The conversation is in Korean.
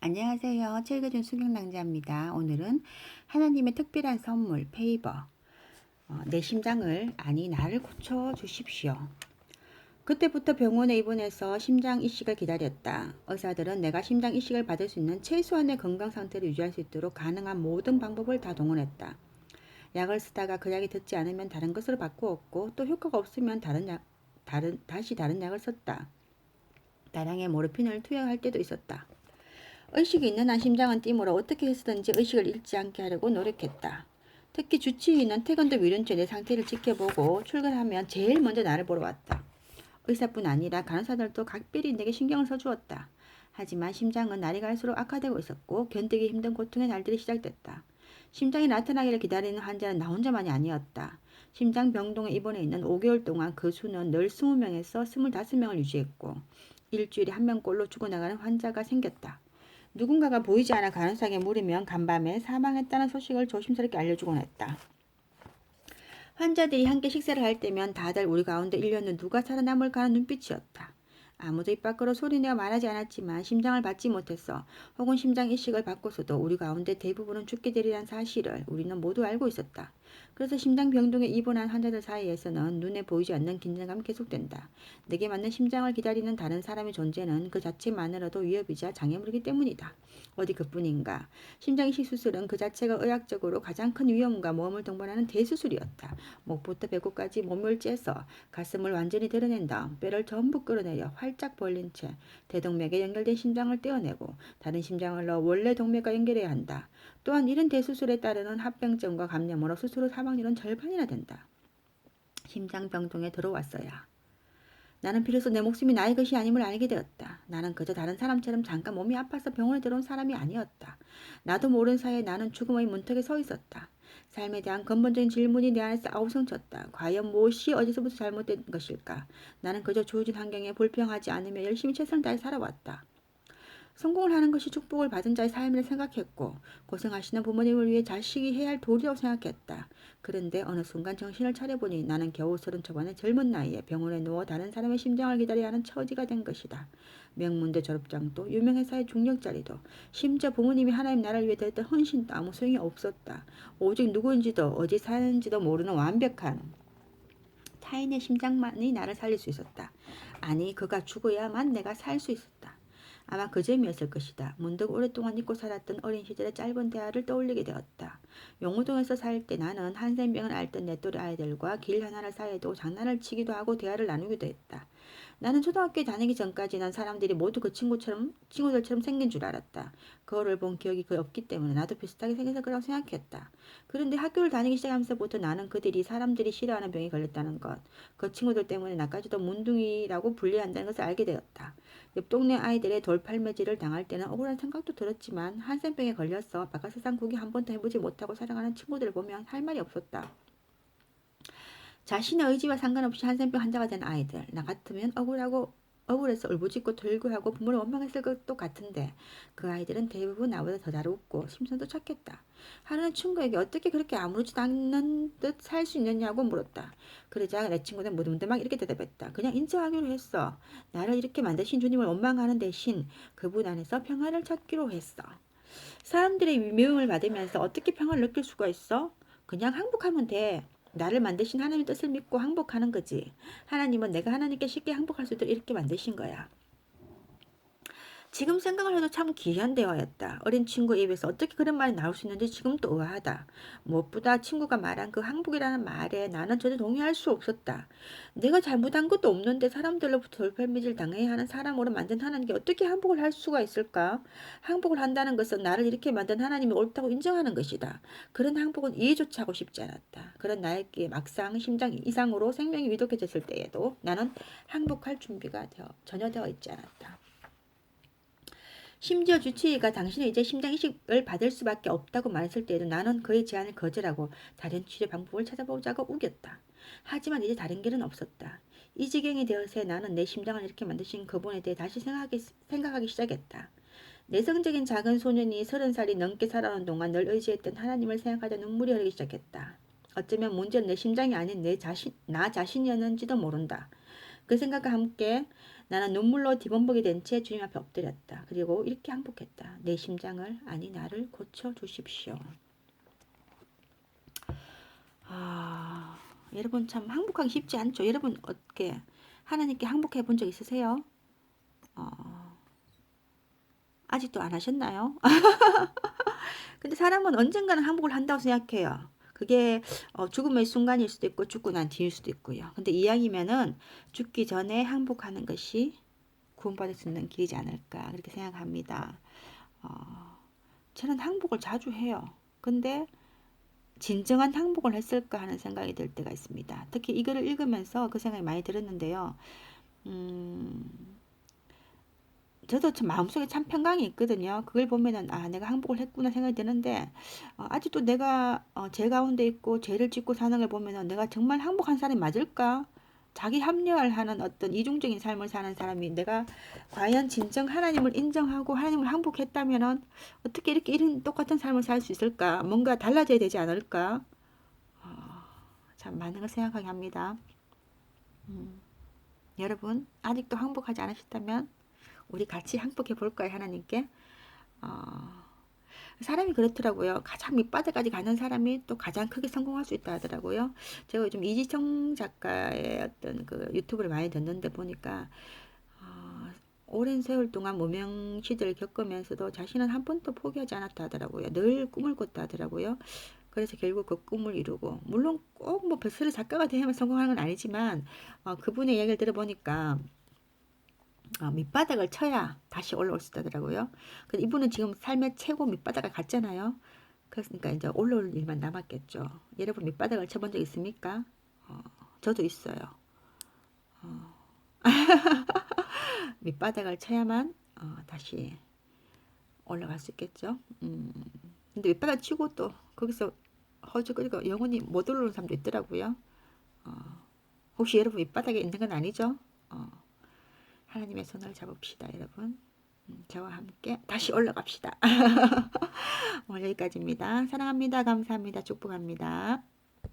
안녕하세요. 책 읽어준 수경낭자입니다. 오늘은 하나님의 특별한 선물, 페이버. 내 심장을, 아니 나를 고쳐주십시오. 그때부터 병원에 입원해서 심장 이식을 기다렸다. 의사들은 내가 심장 이식을 받을 수 있는 최소한의 건강 상태를 유지할 수 있도록 가능한 모든 방법을 다 동원했다. 약을 쓰다가 그 약이 듣지 않으면 다른 것으로 바꾸었고, 또 효과가 없으면 다시 다른 약을 썼다. 다량의 모르핀을 투여할 때도 있었다. 의식이 있는 한 심장은 뛰므로 어떻게 해서든지 의식을 잃지 않게 하려고 노력했다. 특히 주치의는 태권도 위륜죄 내 상태를 지켜보고 출근하면 제일 먼저 나를 보러 왔다. 의사뿐 아니라 간호사들도 각별히 내게 신경을 써주었다. 하지만 심장은 날이 갈수록 악화되고 있었고 견디기 힘든 고통의 날들이 시작됐다. 심장이 나타나기를 기다리는 환자는 나 혼자만이 아니었다. 심장병동에 입원해 있는 5개월 동안 그 수는 늘 20명에서 25명을 유지했고 일주일에 한 명꼴로 죽어나가는 환자가 생겼다. 누군가가 보이지 않아 간호사에게 물으면 간밤에 사망했다는 소식을 조심스럽게 알려주곤 했다. 환자들이 함께 식사를 할 때면 다들 우리 가운데 1년은 누가 살아남을까 하는 눈빛이었다. 아무도 입 밖으로 소리내어 말하지 않았지만 심장을 받지 못했어 혹은 심장 이식을 받고서도 우리 가운데 대부분은 죽게 되리란 사실을 우리는 모두 알고 있었다. 그래서 심장병동에 입원한 환자들 사이에서는 눈에 보이지 않는 긴장감이 계속된다. 내게 맞는 심장을 기다리는 다른 사람의 존재는 그 자체만으로도 위협이자 장애물이기 때문이다. 어디 그뿐인가. 심장이식 수술은 그 자체가 의학적으로 가장 큰 위험과 모험을 동반하는 대수술이었다. 목부터 배꼽까지 몸을 째서 가슴을 완전히 드러낸 다음 뼈를 전부 끌어내려 활짝 벌린 채 대동맥에 연결된 심장을 떼어내고 다른 심장을 넣어 원래 동맥과 연결해야 한다. 또한 이런 대수술에 따르는 합병증과 감염으로 수술 후 사망률은 절반이나 된다. 심장병동에 들어왔어야. 나는 비로소 내 목숨이 나의 것이 아님을 알게 되었다. 나는 그저 다른 사람처럼 잠깐 몸이 아파서 병원에 들어온 사람이 아니었다. 나도 모르는 사이에 나는 죽음의 문턱에 서 있었다. 삶에 대한 근본적인 질문이 내 안에서 아우성쳤다. 과연 무엇이 어디서부터 잘못된 것일까? 나는 그저 주어진 환경에 불평하지 않으며 열심히 최선을 다해 살아왔다. 성공을 하는 것이 축복을 받은 자의 삶이라 생각했고 고생하시는 부모님을 위해 자식이 해야 할 도리라고 생각했다. 그런데 어느 순간 정신을 차려보니 나는 겨우 30초반의 젊은 나이에 병원에 누워 다른 사람의 심장을 기다려야 하는 처지가 된 것이다. 명문대 졸업장도 유명회사의 중력 자리도 심지어 부모님이 하나님 나라를 위해 드렸던 헌신도 아무 소용이 없었다. 오직 누구인지도 어디 사는지도 모르는 완벽한 타인의 심장만이 나를 살릴 수 있었다. 아니 그가 죽어야만 내가 살 수 있었다. 아마 그 점이었을 것이다. 문득 오랫동안 잊고 살았던 어린 시절의 짧은 대화를 떠올리게 되었다. 용호동에서 살 때 나는 한센병을 앓던 내 또래 아이들과 길 하나를 사이에 두고 장난을 치기도 하고 대화를 나누기도 했다. 나는 초등학교에 다니기 전까지는 사람들이 모두 그 친구들처럼 생긴 줄 알았다. 거울을 본 기억이 거의 없기 때문에 나도 비슷하게 생겨서 그라고 생각했다. 그런데 학교를 다니기 시작하면서부터 나는 그들이 사람들이 싫어하는 병에 걸렸다는 것, 그 친구들 때문에 나까지도 문둥이라고 불리한다는 것을 알게 되었다. 옆 동네 아이들의 돌팔매질을 당할 때는 억울한 생각도 들었지만 한센병에 걸려서 바깥 세상 구경 한 번도 해보지 못하고 살아가는 친구들을 보면 할 말이 없었다. 자신의 의지와 상관없이 한센병 환자가 된 아이들, 나 같으면 억울해서 울부짖고 돌고하고 부모를 원망했을 것도 같은데 그 아이들은 대부분 나보다 더 잘 웃고 심성도 착했다. 하루는 친구에게 어떻게 그렇게 아무렇지도 않는 듯 살 수 있느냐고 물었다. 그러자 내 친구는 무덤덤하게 이렇게 대답했다. 그냥 인정하기로 했어. 나를 이렇게 만드신 주님을 원망하는 대신 그분 안에서 평화를 찾기로 했어. 사람들의 미움을 받으면서 어떻게 평화를 느낄 수가 있어? 그냥 항복하면 돼. 나를 만드신 하나님의 뜻을 믿고 항복하는 거지. 하나님은 내가 하나님께 쉽게 항복할 수 있도록 이렇게 만드신 거야. 지금 생각을 해도 참 기이한 대화였다. 어린 친구 입에서 어떻게 그런 말이 나올 수 있는지 지금도 의아하다. 무엇보다 친구가 말한 그 항복이라는 말에 나는 전혀 동의할 수 없었다. 내가 잘못한 것도 없는데 사람들로부터 돌팔매질 당해야 하는 사람으로 만든 하나님께 어떻게 항복을 할 수가 있을까? 항복을 한다는 것은 나를 이렇게 만든 하나님이 옳다고 인정하는 것이다. 그런 항복은 이해조차 하고 싶지 않았다. 그런 나에게 막상 심장 이상으로 생명이 위독해졌을 때에도 나는 항복할 준비가 전혀 되어 있지 않았다. 심지어 주치의가 당신은 이제 심장 이식을 받을 수밖에 없다고 말했을 때에도 나는 그의 제안을 거절하고 다른 치료 방법을 찾아보자고 우겼다. 하지만 이제 다른 길은 없었다. 이 지경이 되어서 나는 내 심장을 이렇게 만드신 그분에 대해 다시 생각하기 시작했다. 내성적인 작은 소년이 30살이 넘게 살아온 동안 늘 의지했던 하나님을 생각하자 눈물이 흐르기 시작했다. 어쩌면 문제는 내 심장이 아닌 나 자신이었는지도 모른다. 그 생각과 함께 나는 눈물로 뒤범벅이 된 채 주님 앞에 엎드렸다. 그리고 이렇게 항복했다. 내 심장을 아니 나를 고쳐주십시오. 여러분 참 항복하기 쉽지 않죠. 여러분 어떻게 하나님께 항복해 본 적 있으세요? 아직도 안 하셨나요? 근데 사람은 언젠가는 항복을 한다고 생각해요. 그게 죽음의 순간일 수도 있고 죽고 난 뒤일 수도 있고요. 근데 이왕이면은 죽기 전에 항복하는 것이 구원받을 수 있는 길이지 않을까 그렇게 생각합니다. 저는 항복을 자주 해요. 근데 진정한 항복을 했을까 하는 생각이 들 때가 있습니다. 특히 이 글을 읽으면서 그 생각이 많이 들었는데요. 저도 참 마음속에 참 평강이 있거든요. 그걸 보면은 내가 항복을 했구나 생각이 드는데 아직도 내가 죄 가운데 있고 죄를 짓고 사는 걸 보면은 내가 정말 항복한 사람이 맞을까? 자기 합리화를 하는 어떤 이중적인 삶을 사는 사람이 내가 과연 진정 하나님을 인정하고 하나님을 항복했다면은 어떻게 이렇게 이런 똑같은 삶을 살 수 있을까? 뭔가 달라져야 되지 않을까? 참 많은 걸 생각하게 합니다. 여러분 아직도 항복하지 않으셨다면 우리 같이 항복해 볼까요? 하나님께. 사람이 그렇더라고요. 가장 밑바닥까지 가는 사람이 또 가장 크게 성공할 수 있다 하더라고요. 제가 요즘 이지청 작가의 어떤 그 유튜브를 많이 듣는데 보니까 오랜 세월 동안 무명 시대를 겪으면서도 자신은 한 번도 포기하지 않았다 하더라고요. 늘 꿈을 꿨다 하더라고요. 그래서 결국 그 꿈을 이루고 물론 꼭 뭐 베스트셀러 작가가 되면 성공하는 건 아니지만 그분의 이야기를 들어보니까 밑바닥을 쳐야 다시 올라올 수 있다더라고요. 근데 이분은 지금 삶의 최고 밑바닥을 갔잖아요. 그러니까 이제 올라올 일만 남았겠죠. 여러분 밑바닥을 쳐본 적 있습니까? 저도 있어요. 밑바닥을 쳐야만 다시 올라갈 수 있겠죠. 근데 밑바닥 치고 또 거기서 허죽거리고 영원히 못 올라오는 사람도 있더라고요. 혹시 여러분 밑바닥에 있는 건 아니죠? 하나님의 손을 잡읍시다, 여러분. 저와 함께 다시 올라갑시다. 오늘 여기까지입니다. 사랑합니다. 감사합니다. 축복합니다.